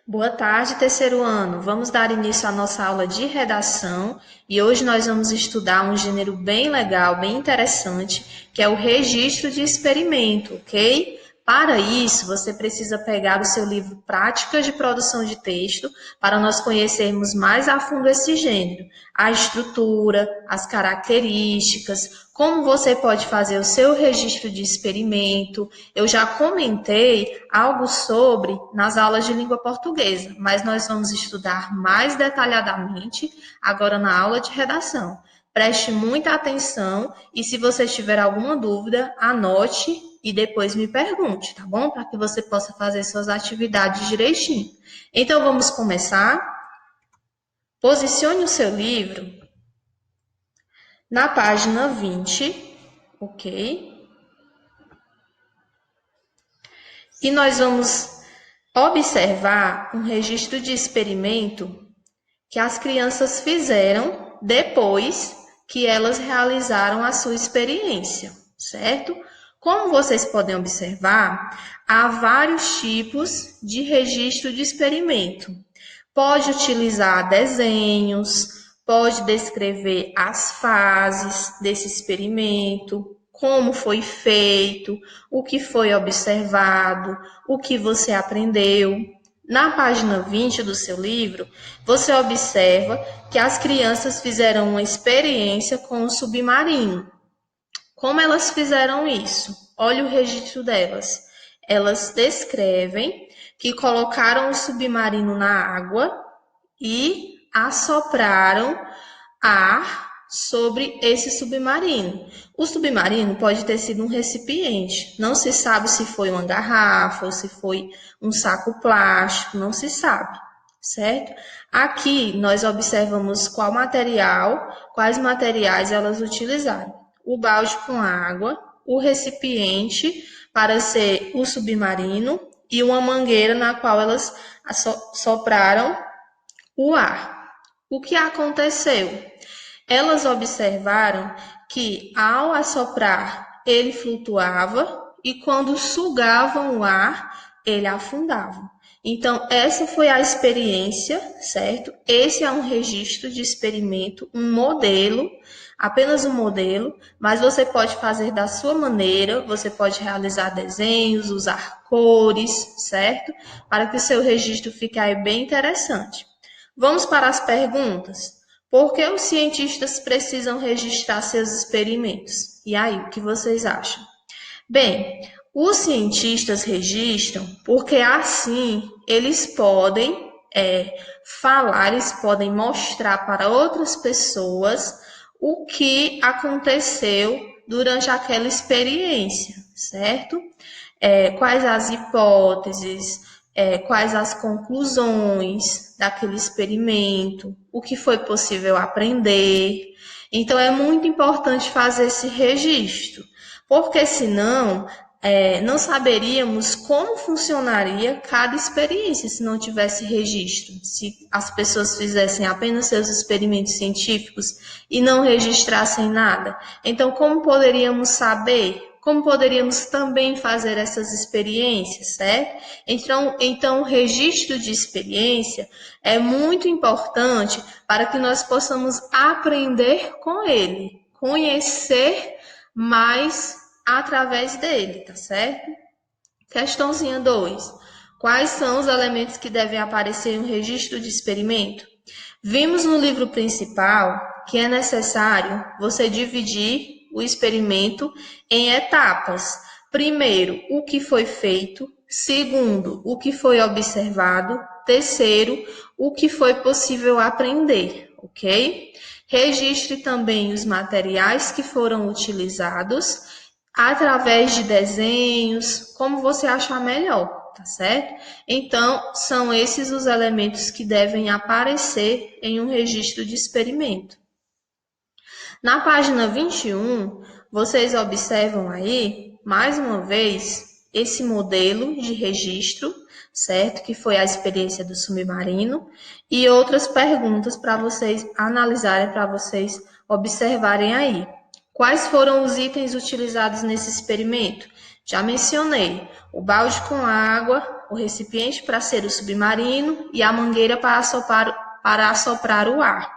Boa tarde, terceiro ano. Vamos dar início à nossa aula de redação e hoje nós vamos estudar um gênero bem legal, bem interessante, que é o registro de experimento, ok? Para isso, você precisa pegar o seu livro Práticas de Produção de Texto para nós conhecermos mais a fundo esse gênero, a estrutura, as características, como você pode fazer o seu registro de experimento. Eu já comentei algo sobre nas aulas de língua portuguesa, mas nós vamos estudar mais detalhadamente agora na aula de redação. Preste muita atenção e se você tiver alguma dúvida, anote e depois me pergunte, tá bom? Para que você possa fazer suas atividades direitinho. Então vamos começar? Posicione o seu livro na página 20, ok? E nós vamos observar um registro de experimento que as crianças fizeram depois que elas realizaram a sua experiência, certo? Como vocês podem observar, há vários tipos de registro de experimento. Pode utilizar desenhos, pode descrever as fases desse experimento, como foi feito, o que foi observado, o que você aprendeu. Na página 20 do seu livro, você observa que as crianças fizeram uma experiência com o submarino. Como elas fizeram isso? Olha o registro delas. Elas descrevem que colocaram o submarino na água e assopraram ar sobre esse submarino. O submarino pode ter sido um recipiente. Não se sabe se foi uma garrafa ou se foi um saco plástico, não se sabe, certo? Aqui nós observamos quais materiais elas utilizaram. O balde com água, o recipiente para ser o submarino e uma mangueira na qual elas sopraram o ar. O que aconteceu? Elas observaram que ao assoprar ele flutuava e quando sugavam o ar ele afundava. Então, essa foi a experiência, certo? Esse é um registro de experimento, um modelo, apenas um modelo, mas você pode fazer da sua maneira, você pode realizar desenhos, usar cores, certo? Para que o seu registro fique aí bem interessante. Vamos para as perguntas? Por que os cientistas precisam registrar seus experimentos? E aí, o que vocês acham? Bem, os cientistas registram porque assim eles podem falar, eles podem mostrar para outras pessoas o que aconteceu durante aquela experiência, certo? Quais as hipóteses, quais as conclusões daquele experimento, o que foi possível aprender. Então, é muito importante fazer esse registro, porque senão não saberíamos como funcionaria cada experiência se não tivesse registro, se as pessoas fizessem apenas seus experimentos científicos e não registrassem nada. Então, como poderíamos saber? Como poderíamos também fazer essas experiências, certo? Então, o registro de experiência é muito importante para que nós possamos aprender com ele, conhecer mais através dele, tá certo? Questãozinha 2. Quais são os elementos que devem aparecer no registro de experimento? Vimos no livro principal que é necessário você dividir o experimento em etapas. Primeiro, o que foi feito. Segundo, o que foi observado. Terceiro, o que foi possível aprender, ok? Registre também os materiais que foram utilizados através de desenhos, como você achar melhor, tá certo? Então, são esses os elementos que devem aparecer em um registro de experimento. Na página 21, vocês observam aí, mais uma vez, esse modelo de registro, certo? Que foi a experiência do submarino, e outras perguntas para vocês analisarem, para vocês observarem aí. Quais foram os itens utilizados nesse experimento? Já mencionei o balde com água, o recipiente para ser o submarino e a mangueira para assoprar o ar.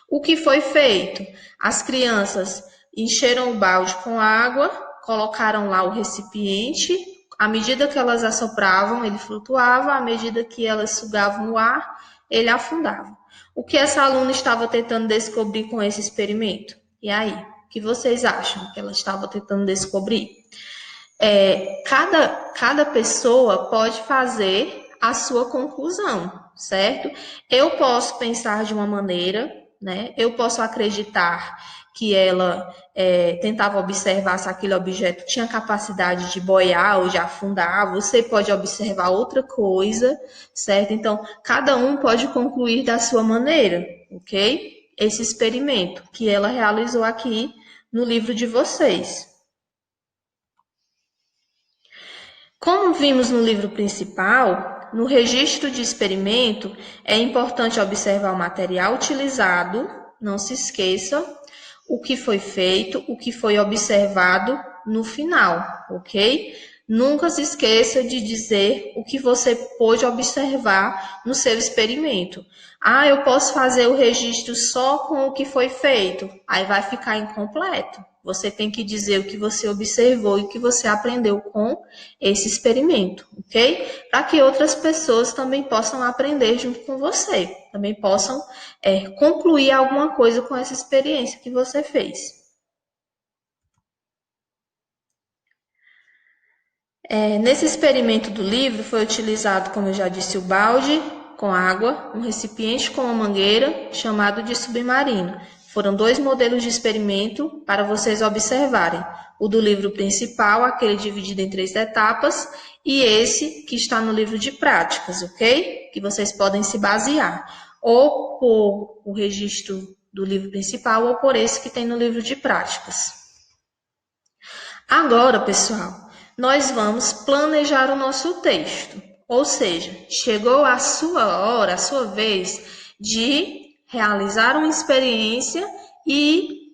O que foi feito? As crianças encheram o balde com água, colocaram lá o recipiente. À medida que elas assopravam, ele flutuava. À medida que elas sugavam o ar, ele afundava. O que essa aluna estava tentando descobrir com esse experimento? E aí, o que vocês acham que ela estava tentando descobrir? Cada pessoa pode fazer a sua conclusão, certo? Eu posso pensar de uma maneira, né? Eu posso acreditar que ela tentava observar se aquele objeto tinha capacidade de boiar ou de afundar. Você pode observar outra coisa, certo? Então, cada um pode concluir da sua maneira, ok? Esse experimento que ela realizou aqui no livro de vocês. Como vimos no livro principal, no registro de experimento é importante observar o material utilizado, não se esqueça, o que foi feito, o que foi observado no final, ok? Nunca se esqueça de dizer o que você pôde observar no seu experimento. Ah, eu posso fazer o registro só com o que foi feito, aí vai ficar incompleto. Você tem que dizer o que você observou e o que você aprendeu com esse experimento, ok? Para que outras pessoas também possam aprender junto com você, também possam concluir alguma coisa com essa experiência que você fez. Nesse experimento do livro foi utilizado, como eu já disse, o balde com água, um recipiente com uma mangueira, chamado de submarino. Foram 2 modelos de experimento para vocês observarem. O do livro principal, aquele dividido em 3 etapas, e esse que está no livro de práticas, ok? Que vocês podem se basear, ou por o registro do livro principal, ou por esse que tem no livro de práticas. Agora, pessoal, nós vamos planejar o nosso texto. Ou seja, chegou a sua hora, a sua vez de realizar uma experiência e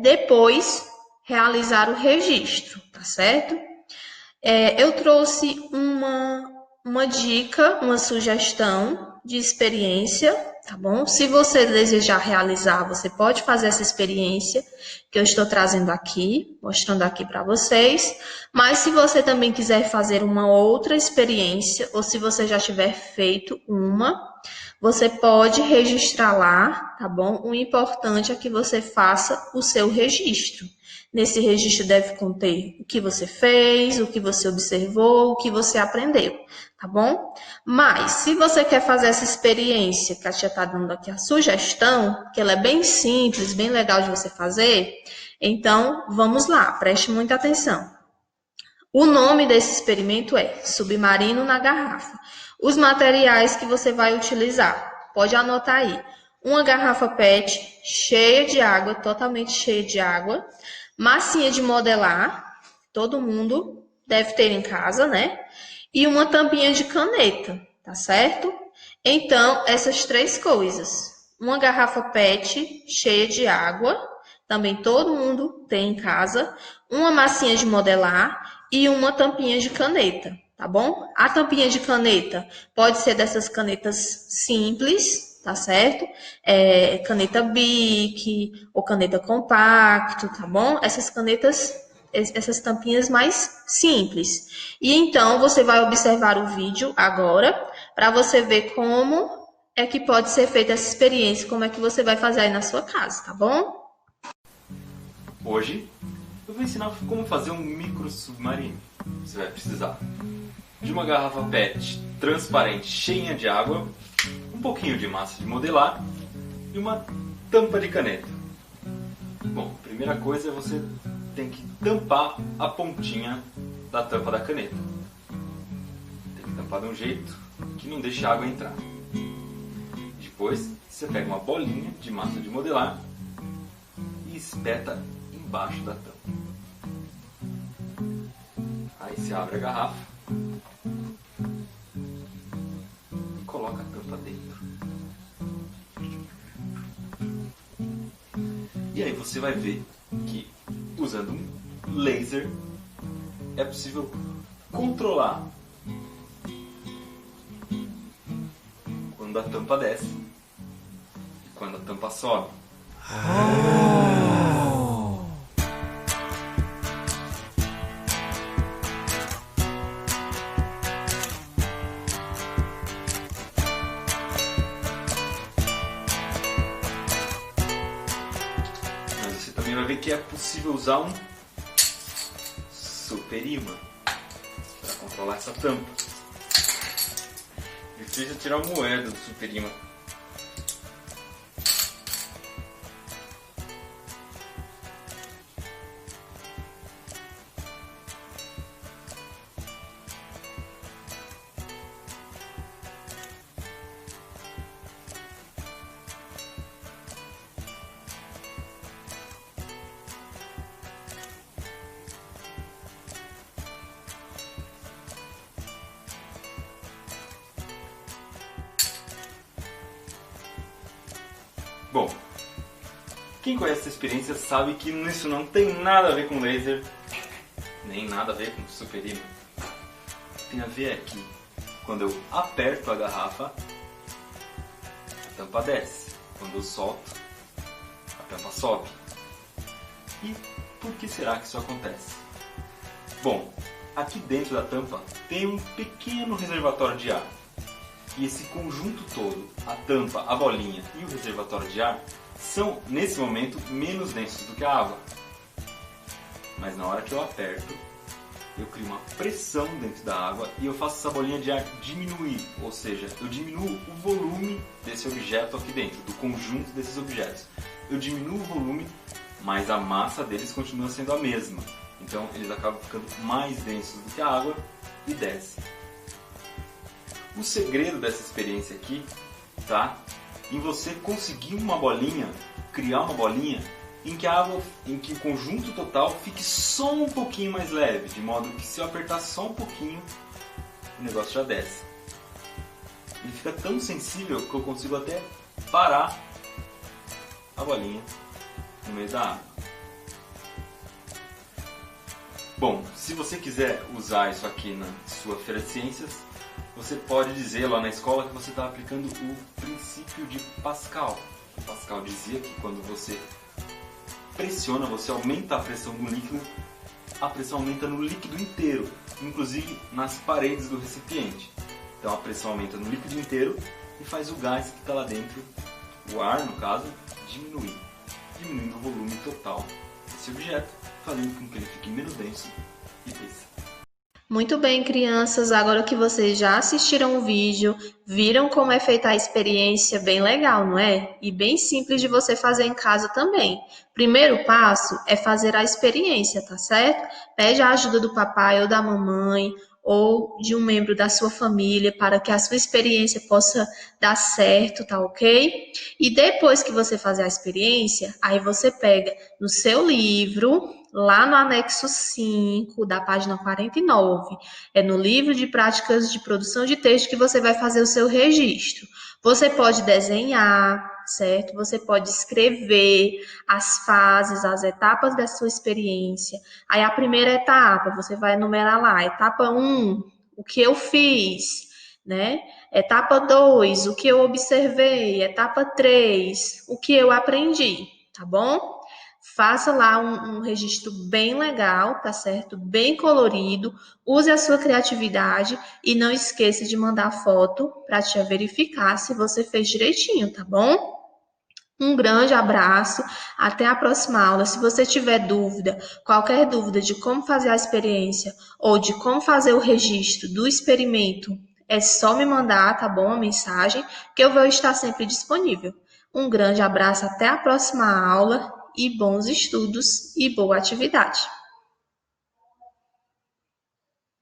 depois realizar o registro, tá certo? Eu trouxe uma dica, uma sugestão de experiência, tá bom? Se você desejar realizar, você pode fazer essa experiência que eu estou trazendo aqui, mostrando aqui para vocês. Mas se você também quiser fazer uma outra experiência, ou se você já tiver feito uma, você pode registrar lá, tá bom? O importante é que você faça o seu registro. Nesse registro deve conter o que você fez, o que você observou, o que você aprendeu, tá bom? Mas, se você quer fazer essa experiência, que a tia está dando aqui a sugestão, que ela é bem simples, bem legal de você fazer, então vamos lá, preste muita atenção. O nome desse experimento é Submarino na Garrafa. Os materiais que você vai utilizar, pode anotar aí. Uma garrafa PET cheia de água, totalmente cheia de água. Massinha de modelar, todo mundo deve ter em casa, né? E uma tampinha de caneta, tá certo? Então, essas 3 coisas. Uma garrafa PET cheia de água, também todo mundo tem em casa. Uma massinha de modelar e uma tampinha de caneta, tá bom? A tampinha de caneta pode ser dessas canetas simples, tá certo? Caneta Bic ou caneta compacto, tá bom? Essas canetas, essas tampinhas mais simples. E então você vai observar o vídeo agora para você ver como é que pode ser feita essa experiência, como é que você vai fazer aí na sua casa, tá bom? Hoje eu vou ensinar como fazer um micro submarino. Você vai precisar de uma garrafa PET transparente cheia de água, um pouquinho de massa de modelar e uma tampa de caneta. Bom, a primeira coisa é você tem que tampar a pontinha da tampa da caneta. Tem que tampar de um jeito que não deixe a água entrar. Depois você pega uma bolinha de massa de modelar e espeta embaixo da tampa. Aí você abre a garrafa e coloca a tampa dentro. E aí você vai ver que usando um laser é possível controlar quando a tampa desce e quando a tampa sobe. Mas você também vai ver que é possível usar um super-imã para controlar essa tampa. Precisa tirar a moeda do super-imã. Bom, quem conhece essa experiência sabe que isso não tem nada a ver com laser, nem nada a ver com super-imã. Tem a ver aqui, quando eu aperto a garrafa, a tampa desce. Quando eu solto, a tampa sobe. E por que será que isso acontece? Bom, aqui dentro da tampa tem um pequeno reservatório de ar. E esse conjunto todo, a tampa, a bolinha e o reservatório de ar, são, nesse momento, menos densos do que a água. Mas na hora que eu aperto, eu crio uma pressão dentro da água e eu faço essa bolinha de ar diminuir. Ou seja, eu diminuo o volume desse objeto aqui dentro, do conjunto desses objetos. Eu diminuo o volume, mas a massa deles continua sendo a mesma. Então eles acabam ficando mais densos do que a água e descem. O segredo dessa experiência aqui tá em você conseguir uma bolinha, criar uma bolinha em que a água, em que o conjunto total fique só um pouquinho mais leve, de modo que se eu apertar só um pouquinho, o negócio já desce. Ele fica tão sensível que eu consigo até parar a bolinha no meio da água. Bom, se você quiser usar isso aqui na sua feira de ciências, você pode dizer lá na escola que você está aplicando o princípio de Pascal. O Pascal dizia que quando você pressiona, você aumenta a pressão no líquido, a pressão aumenta no líquido inteiro, inclusive nas paredes do recipiente. Então a pressão aumenta no líquido inteiro e faz o gás que está lá dentro, o ar no caso, diminuir, diminuindo o volume total desse objeto, fazendo com que ele fique menos denso e desça. Muito bem, crianças, agora que vocês já assistiram o vídeo, viram como é feita a experiência, bem legal, não é? E bem simples de você fazer em casa também. Primeiro passo é fazer a experiência, tá certo? Pede a ajuda do papai ou da mamãe, ou de um membro da sua família, para que a sua experiência possa dar certo, tá ok? E depois que você fazer a experiência, aí você pega no seu livro, lá no anexo 5, da página 49, é no livro de práticas de produção de texto que você vai fazer o seu registro. Você pode desenhar, certo? Você pode escrever as fases, as etapas da sua experiência. Aí a primeira etapa, você vai enumerar lá, etapa 1, o que eu fiz, né? Etapa 2, o que eu observei. Etapa 3, o que eu aprendi, tá bom? Faça lá um registro bem legal, tá certo? Bem colorido. Use a sua criatividade e não esqueça de mandar foto para a tia verificar se você fez direitinho, tá bom? Um grande abraço, até a próxima aula. Se você tiver dúvida, qualquer dúvida de como fazer a experiência ou de como fazer o registro do experimento, é só me mandar, tá bom? A mensagem, que eu vou estar sempre disponível. Um grande abraço, até a próxima aula e bons estudos e boa atividade.